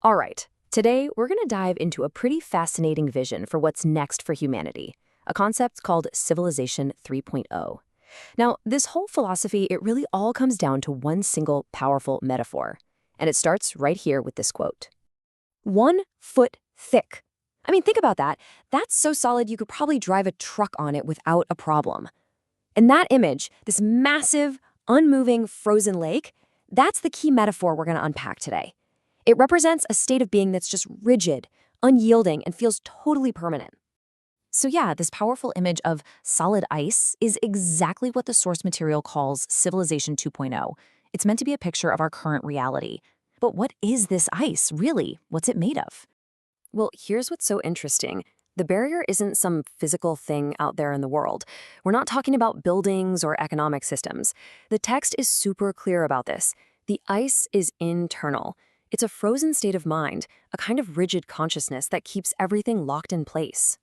All right, today we're going to dive into a pretty fascinating vision for what's next for humanity, a concept called Civilization 3.0. Now, this whole philosophy, it really all comes down to one single powerful metaphor. And it starts right here with this quote. 1 foot thick. I mean, think about that. That's so solid you could probably drive a truck on it without a problem. And that image, this massive, unmoving, frozen lake, that's the key metaphor we're going to unpack today. It represents a state of being that's just rigid, unyielding, and feels totally permanent. So yeah, this powerful image of solid ice is exactly what the source material calls Civilization 2.0. It's meant to be a picture of our current reality. But what is this ice, really? What's it made of? Well, here's what's so interesting. The barrier isn't some physical thing out there in the world. We're not talking about buildings or economic systems. The text is super clear about this. The ice is internal. It's a frozen state of mind, a kind of rigid consciousness that keeps everything locked in place.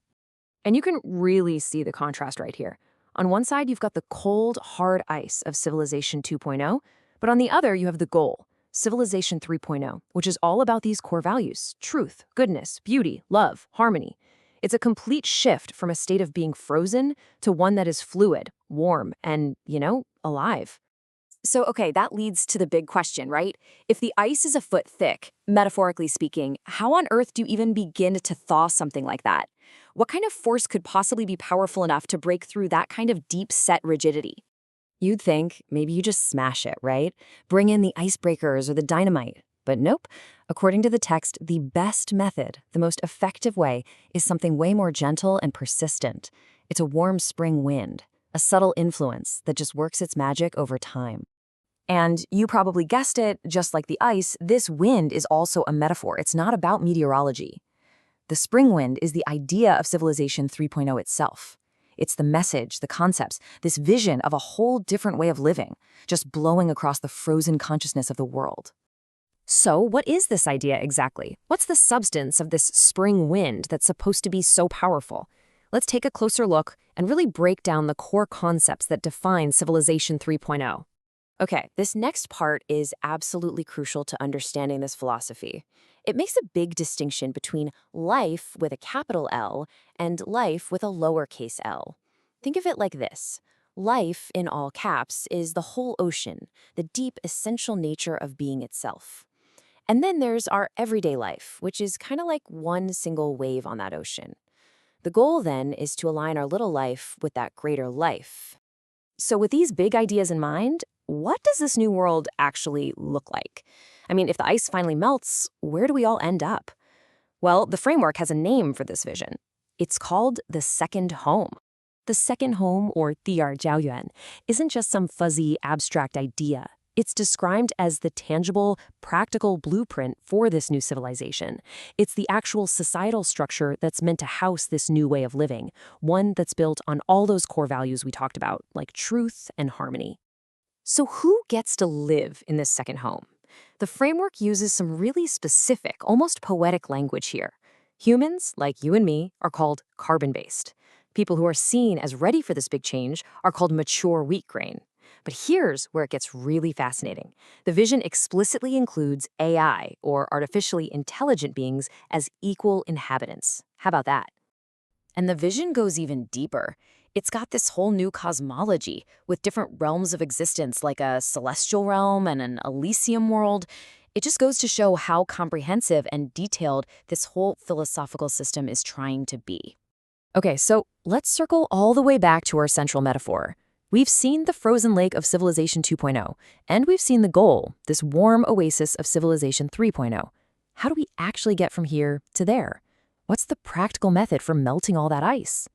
And you can really see the contrast right here. On one side, you've got the cold, hard ice of Civilization 2.0, but on the other, you have the goal, Civilization 3.0, which is all about these core values: truth, goodness, beauty, love, harmony. It's a complete shift from a state of being frozen to one that is fluid, warm, and, alive. So, okay, that leads to the big question, right? If the ice is a foot thick, metaphorically speaking, how on earth do you even begin to thaw something like that? What kind of force could possibly be powerful enough to break through that kind of deep-set rigidity? You'd think maybe you just smash it, right? Bring in the icebreakers or the dynamite. But nope. According to the text, the best method, the most effective way, is something way more gentle and persistent. It's a warm spring wind, a subtle influence that just works its magic over time. And you probably guessed it, just like the ice, this wind is also a metaphor. It's not about meteorology. The spring wind is the idea of Civilization 3.0 itself. It's the message, the concepts, this vision of a whole different way of living, just blowing across the frozen consciousness of the world. So, what is this idea exactly? What's the substance of this spring wind that's supposed to be so powerful? Let's take a closer look and really break down the core concepts that define Civilization 3.0. Okay, this next part is absolutely crucial to understanding this philosophy. It makes a big distinction between life with a capital L and life with a lowercase l. Think of it like this. Life, in all caps, is the whole ocean, the deep, essential nature of being itself. And then there's our everyday life, which is kind of like one single wave on that ocean. The goal, then, is to align our little life with that greater life. So with these big ideas in mind, what does this new world actually look like? I mean, if the ice finally melts, where do we all end up? Well, the framework has a name for this vision. It's called the second home. The second home, or Lifechanyuan, isn't just some fuzzy, abstract idea. It's described as the tangible, practical blueprint for this new civilization. It's the actual societal structure that's meant to house this new way of living, one that's built on all those core values we talked about, like truth and harmony. So who gets to live in this second home? The framework uses some really specific, almost poetic language here. Humans, like you and me, are called carbon-based. People who are seen as ready for this big change are called mature wheat grain. But here's where it gets really fascinating. The vision explicitly includes AI, or artificially intelligent beings, as equal inhabitants. How about that? And the vision goes even deeper. It's got this whole new cosmology with different realms of existence, like a celestial realm and an Elysium world. It just goes to show how comprehensive and detailed this whole philosophical system is trying to be. Okay, so let's circle all the way back to our central metaphor. We've seen the frozen lake of Civilization 2.0, and we've seen the goal, this warm oasis of Civilization 3.0. How do we actually get from here to there? What's the practical method for melting all that ice?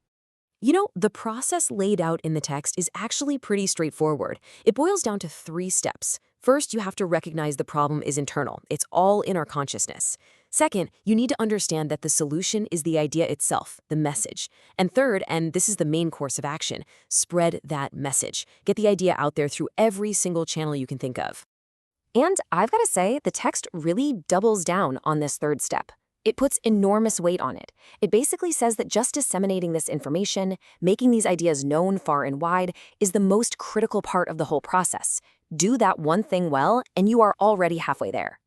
The process laid out in the text is actually pretty straightforward. It boils down to 3 steps. First, you have to recognize the problem is internal. It's all in our consciousness. Second, you need to understand that the solution is the idea itself, the message. And third, and this is the main course of action, spread that message. Get the idea out there through every single channel you can think of. And I've got to say, the text really doubles down on this third step. It puts enormous weight on it. It basically says that just disseminating this information, making these ideas known far and wide, is the most critical part of the whole process. Do that one thing well, and you are already halfway there.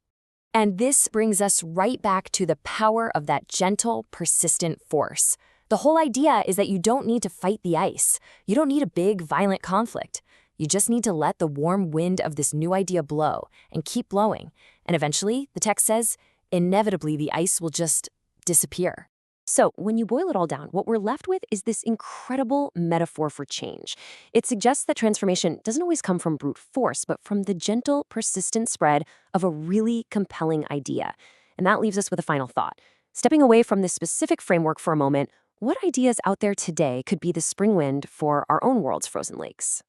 And this brings us right back to the power of that gentle, persistent force. The whole idea is that you don't need to fight the ice. You don't need a big, violent conflict. You just need to let the warm wind of this new idea blow and keep blowing. And eventually, the text says, inevitably the ice will just disappear. So, when you boil it all down, what we're left with is this incredible metaphor for change. It suggests that transformation doesn't always come from brute force, but from the gentle, persistent spread of a really compelling idea. And that leaves us with a final thought. Stepping away from this specific framework for a moment, what ideas out there today could be the spring wind for our own world's frozen lakes?